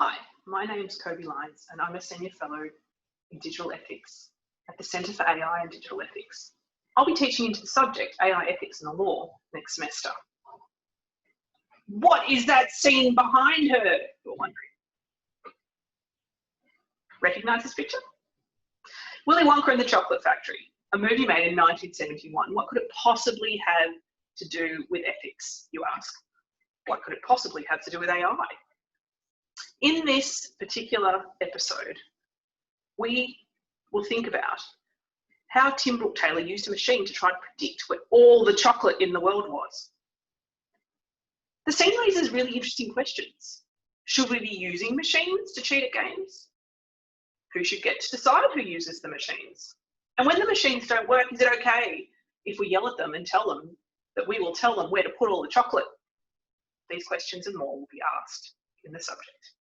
Hi, my name's Kobi Leins and I'm a Senior Fellow in Digital Ethics at the Centre for AI and Digital Ethics. I'll be teaching into the subject AI Ethics in the Law next semester. What is that scene behind her, you're wondering? Recognise this picture? Willy Wonka and the Chocolate Factory, a movie made in 1971. What could it possibly have to do with ethics, you ask? What could it possibly have to do with AI? In this particular episode, we will think about how Tim Brooke-Taylor used a machine to try to predict where all the chocolate in the world was. The scene raises really interesting questions. Should we be using machines to cheat at games? Who should get to decide who uses the machines? And when the machines don't work, is it okay if we yell at them and tell them that we will tell them where to put all the chocolate? These questions and more will be asked in the subject.